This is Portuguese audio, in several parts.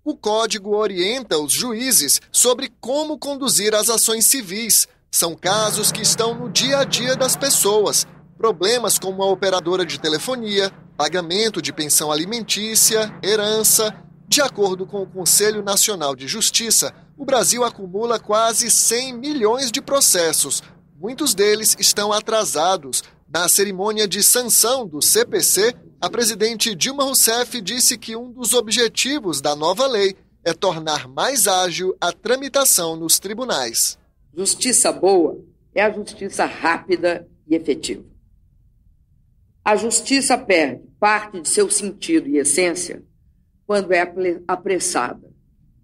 O Código orienta os juízes sobre como conduzir as ações civis. São casos que estão no dia a dia das pessoas. Problemas como a operadora de telefonia, pagamento de pensão alimentícia, herança. De acordo com o Conselho Nacional de Justiça, o Brasil acumula quase 100 milhões de processos. Muitos deles estão atrasados. Na cerimônia de sanção do CPC, a presidente Dilma Rousseff disse que um dos objetivos da nova lei é tornar mais ágil a tramitação nos tribunais. Justiça boa é a justiça rápida e efetiva. A justiça perde parte de seu sentido e essência quando é apressada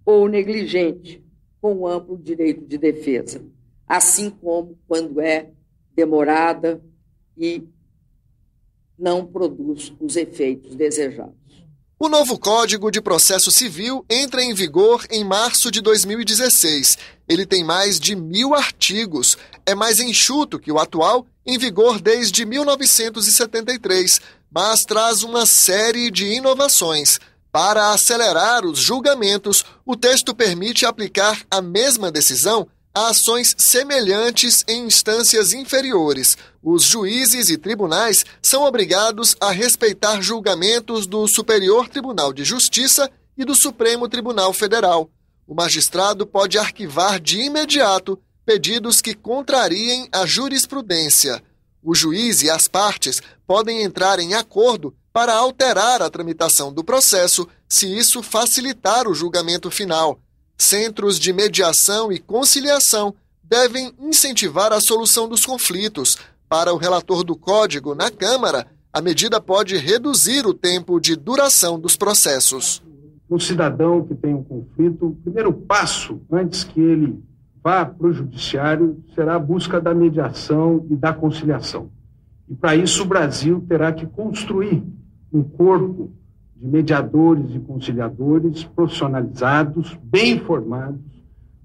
ou negligente com amplo direito de defesa, assim como quando é demorada e não produz os efeitos desejados. O novo Código de Processo Civil entra em vigor em março de 2016. Ele tem mais de 1.000 artigos. É mais enxuto que o atual, em vigor desde 1973, mas traz uma série de inovações. Para acelerar os julgamentos, o texto permite aplicar a mesma decisão a ações semelhantes em instâncias inferiores. Os juízes e tribunais são obrigados a respeitar julgamentos do Superior Tribunal de Justiça e do Supremo Tribunal Federal. O magistrado pode arquivar de imediato pedidos que contrariem a jurisprudência. O juiz e as partes podem entrar em acordo para alterar a tramitação do processo, se isso facilitar o julgamento final. Centros de mediação e conciliação devem incentivar a solução dos conflitos. Para o relator do Código na Câmara, a medida pode reduzir o tempo de duração dos processos. O cidadão que tem um conflito, o primeiro passo, antes que ele vá para o judiciário, será a busca da mediação e da conciliação. E para isso o Brasil terá que construir um corpo de mediadores e conciliadores profissionalizados, bem formados,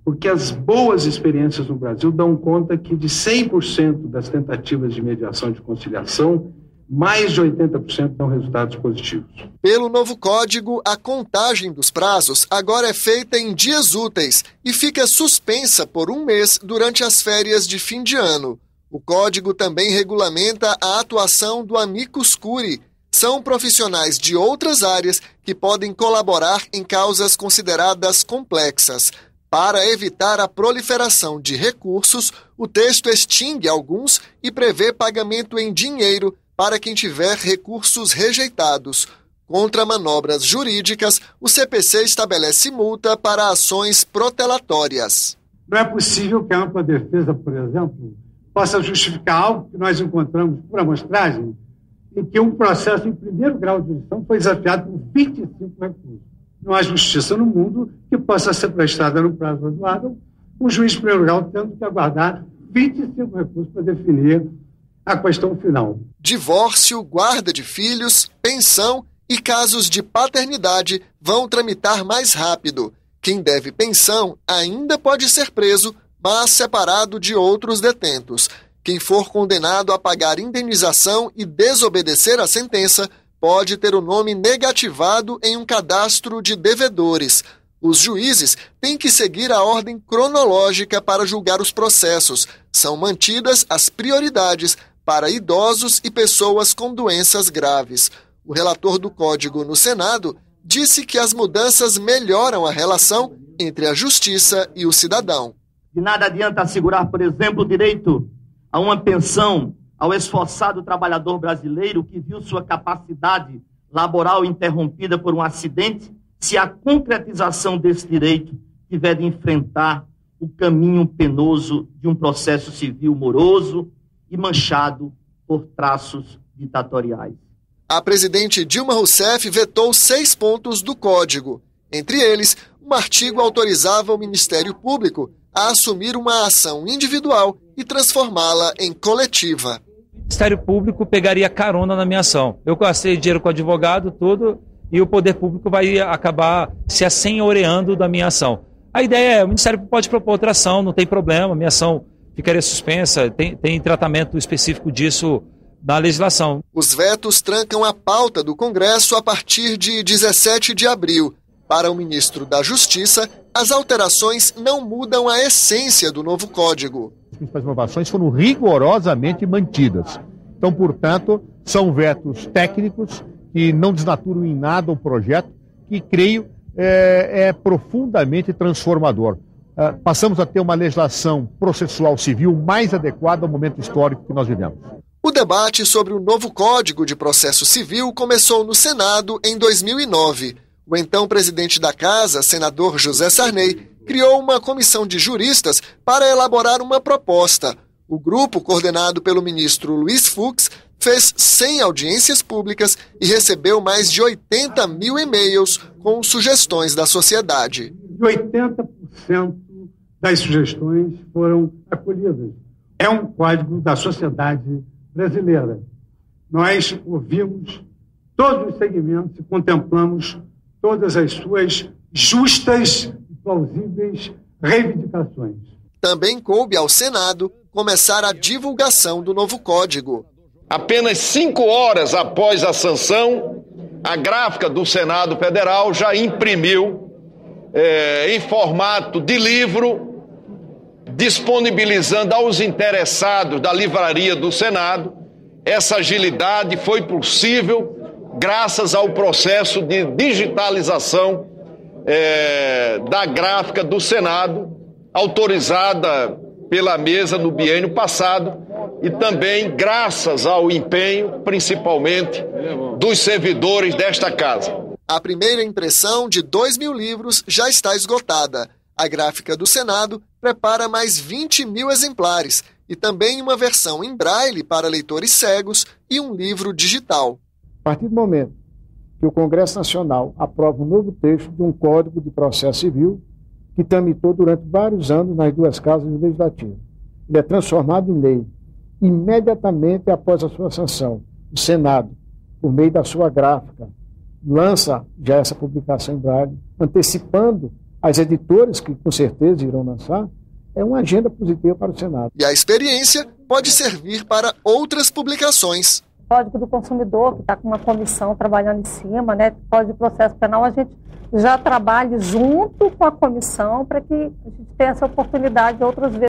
porque as boas experiências no Brasil dão conta que de 100% das tentativas de mediação e de conciliação, mais de 80% dão resultados positivos. Pelo novo código, a contagem dos prazos agora é feita em dias úteis e fica suspensa por 1 mês durante as férias de fim de ano. O código também regulamenta a atuação do amicus curiae. São profissionais de outras áreas que podem colaborar em causas consideradas complexas. Para evitar a proliferação de recursos, o texto extingue alguns e prevê pagamento em dinheiro para quem tiver recursos rejeitados. Contra manobras jurídicas, o CPC estabelece multa para ações protelatórias. Não é possível que a ampla defesa, por exemplo, possa justificar algo que nós encontramos por amostragem em que um processo em primeiro grau de jurisdição foi desafiado por 25 recursos. Não há justiça no mundo que possa ser prestada no prazo razoável, um juiz de primeiro grau tendo que aguardar 25 recursos para definir a questão final. Divórcio, guarda de filhos, pensão e casos de paternidade vão tramitar mais rápido. Quem deve pensão ainda pode ser preso, mas separado de outros detentos. Quem for condenado a pagar indenização e desobedecer a sentença pode ter o nome negativado em um cadastro de devedores. Os juízes têm que seguir a ordem cronológica para julgar os processos. São mantidas as prioridades para idosos e pessoas com doenças graves. O relator do Código no Senado disse que as mudanças melhoram a relação entre a justiça e o cidadão. De nada adianta assegurar, por exemplo, o direito a uma pensão ao esforçado trabalhador brasileiro que viu sua capacidade laboral interrompida por um acidente, se a concretização desse direito tiver de enfrentar o caminho penoso de um processo civil moroso e manchado por traços ditatoriais. A presidente Dilma Rousseff vetou 6 pontos do Código. Entre eles, um artigo autorizava o Ministério Público a assumir uma ação individual e transformá-la em coletiva. O Ministério Público pegaria carona na minha ação. Eu gastei dinheiro com advogado, tudo, e o Poder Público vai acabar se assenhoreando da minha ação. A ideia é, o Ministério Público pode propor outra ação, não tem problema, minha ação ficaria suspensa, tem tratamento específico disso na legislação. Os vetos trancam a pauta do Congresso a partir de 17 de abril. Para o ministro da Justiça, as alterações não mudam a essência do novo código. As principais inovações foram rigorosamente mantidas. Então, portanto, são vetos técnicos que não desnaturam em nada o projeto, que creio é profundamente transformador. Passamos a ter uma legislação processual civil mais adequada ao momento histórico que nós vivemos. O debate sobre o novo Código de Processo Civil começou no Senado em 2009. O então presidente da Casa, senador José Sarney, criou uma comissão de juristas para elaborar uma proposta. O grupo, coordenado pelo ministro Luiz Fux, fez 100 audiências públicas e recebeu mais de 80 mil e-mails com sugestões da sociedade. 80% das sugestões foram acolhidas. É um código da sociedade brasileira. Nós ouvimos todos os segmentos e contemplamos todas as suas justas e plausíveis reivindicações. Também coube ao Senado começar a divulgação do novo código. Apenas 5 horas após a sanção, a gráfica do Senado Federal já imprimiu em formato de livro, disponibilizando aos interessados da livraria do Senado. Essa agilidade foi possível graças ao processo de digitalização da gráfica do Senado, autorizada pela mesa no biênio passado, e também graças ao empenho, principalmente, dos servidores desta casa. A primeira impressão de 2.000 livros já está esgotada. A gráfica do Senado prepara mais 20 mil exemplares e também uma versão em braille para leitores cegos e um livro digital. A partir do momento que o Congresso Nacional aprova um novo texto de um Código de Processo Civil que tramitou durante vários anos nas duas casas legislativas, ele é transformado em lei. Imediatamente após a sua sanção, o Senado, por meio da sua gráfica, lança já essa publicação em braille, antecipando as editoras que com certeza irão lançar. É uma agenda positiva para o Senado. E a experiência pode servir para outras publicações. Código do Consumidor, que está com uma comissão trabalhando em cima, né? Código de Processo Penal, a gente já trabalha junto com a comissão para que a gente tenha essa oportunidade outras vezes.